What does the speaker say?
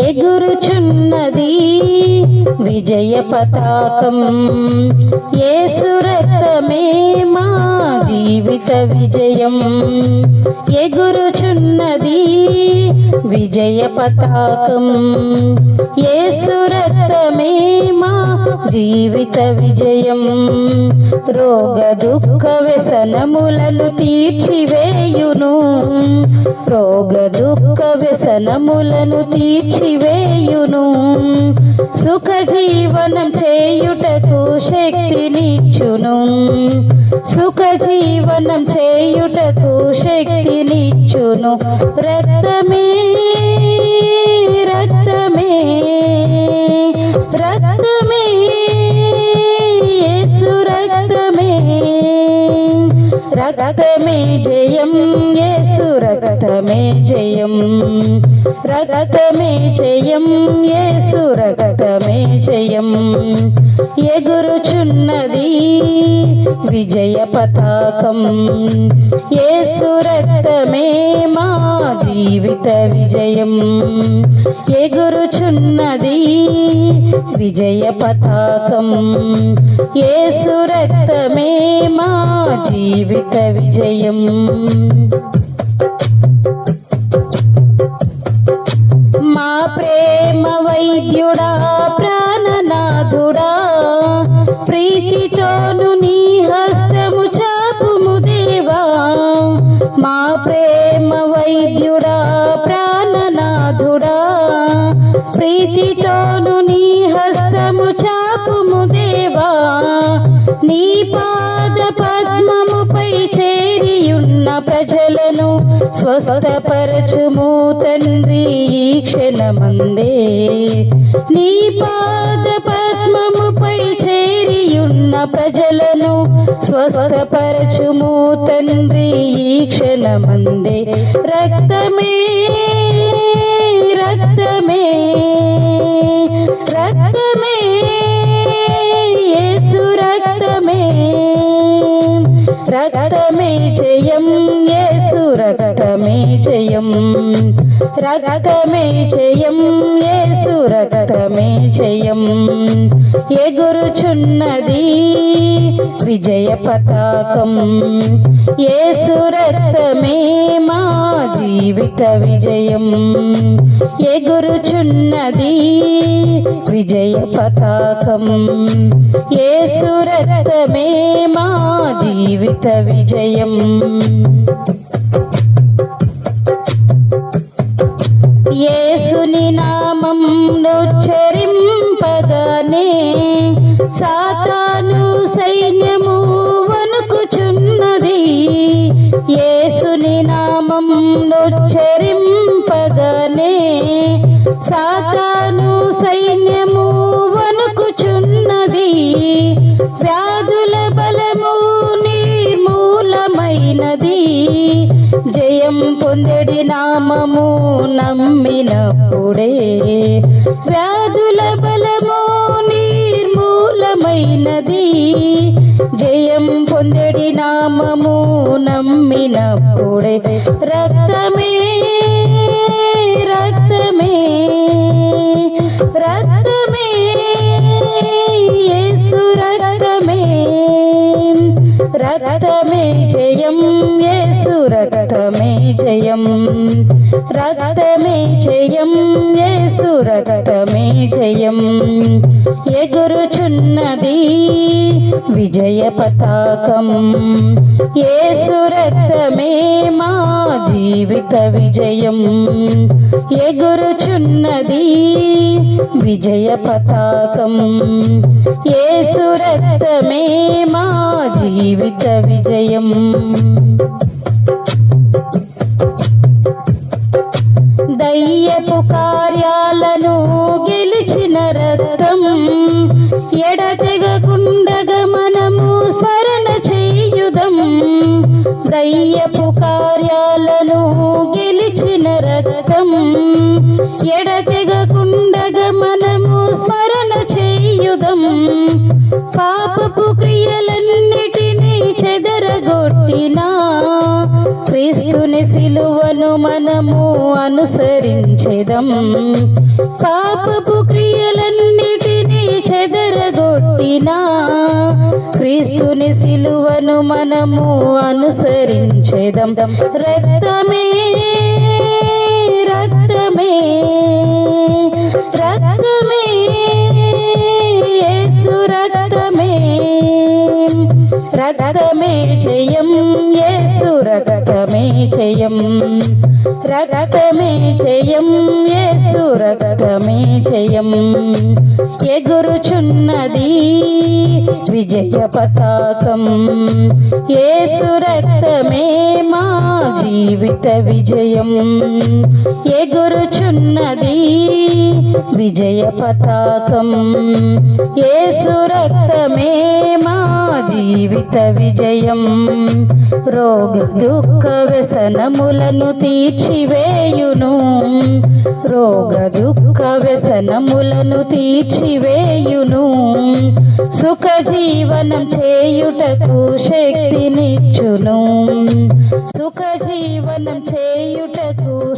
ఎగురుచున్నది విజయ పతాకం, యేసు రక్తమే మా జీవిత విజయం. ఎగురుచున్నది విజయ పతాకం, యేసు రక్తమే మా జీవిత విజయం. రోగ దుఃఖ వ్యసనములను తీర్చివేయును, రోగ దుఃఖ వ్యసనములను తీర్చివేయును. సుఖ జీవనం చేయుటకు శక్తినిచ్చును, సుఖ జీవనం చేయుటకు శక్తినిచ్చును. రక్తమే రక్తమే రక్తమే యేసు రక్తమే, రక్తమే జయం, యేసు రక్తమే జయం, రక్తమే జయం, యేసు రక్తమే జయం. ఎగురుచున్నది విజయ పతాకం, యేసు రక్తమే మా జీవిత విజయం. ఎగురుచున్నది విజయ పతాకం, యేసు రక్తమే మా జీవిత విజయం. మా ప్రేమ వైద్యుడా ప్రాణనాథుడా, ప్రీతితోను నీ హస్తము చాపుము దేవా. మా ప్రేమ వైద్యుడా ప్రాణనాథుడా, ప్రీతితోను నీ హస్తము చాపుము దేవా. నీ పాద పద్మముపై చేరియున్న ప్రజలను స్వస్థపరచుము తండ్రి ఈ క్షణమందే. నీ పాద పద్మముపై చేరియున్న ప్రజలను స్వస్థపరచుము తండ్రి ఈ క్షణమందే. రక్తమే రక్తమే రక్తమే యేసు రక్తమే, రక్తమే జయం, యేసు రక్తమే జయం, రక్తమే జయం, యేసు రక్తమే జయం. ఎగురుచున్నది విజయ పతాకం, యేసు రక్తమే మా జీవిత విజయం. ఎగురుచున్నది విజయ పతాకం, యేసు రక్తమే మా జీవిత విజయం. యేసుని నామమును ఉచ్చరింపగానే సాతాను సైన్యము వణుకుచున్నది. యేసుని నామమును ఉచ్చరింపగానే సాతాను సైన్యము వణుకుచున్నది. వ్యాధుల బలము నిర్మూలమైనది, జయం పొందెడి నామము నమ్మినప్పుడే. వ్యాధుల బలము నిర్మూలమైనది, జయం పొందెడి నామము నమ్మినప్పుడే. రక్తమే రక్తమే రక్తమే యేసు రక్తమే, రక్తమే జయం, యేసు రక్తమే జయం, రక్తమే జయం, యేసు రక్తమే జయం. ఎగురుచున్నది విజయ పతాకం, యేసు రక్తమే మా జీవిత విజయం. ఎగురుచున్నది విజయ పతాకం, యేసు రక్తమే మా జీవిత విజయం. దయ్యపు కార్యాలను గెలిచిన రక్తం, ఎడతెగకుండగా మనము స్మరణ చేయుదం. దయ్యపు కార్యాలను గెలిచిన రక్తం, ఎడతెగకుండగా మనము స్మరణ చేయుదం. పాపపు క్రియలన్నిటినీ చెదరగొట్టినా క్రీస్తుని సిలువను మనము అనుసరించెదం. పాపపు క్రియలన్నిటినీ చెదరగొట్టినా క్రీస్తుని సిలువను మనము అనుసరించెదం. రక్తమే రక్తమే రక్తమే యేసు రక్తమే, రక్తమే జయం యేసు రక్తమే జయం, రక్తమే జయం యేసు రక్తమే జయం. ఎగురుచున్నది విజయ పతాకం, యేసు రక్తమే మా జీవిత విజయం. ఎగురుచున్నది విజయ పతాకం, యేసు రక్తమే మా జీవిత విజయం. రోగ దుఃఖ వ్యసనములను తీర్చివేయును, రోగ దుఃఖ వ్యసనములను తీర్చివేయును. సుఖ జీవనం చేయుటకు శక్తినిచ్చును, సుఖ జీవనం చేయుటకు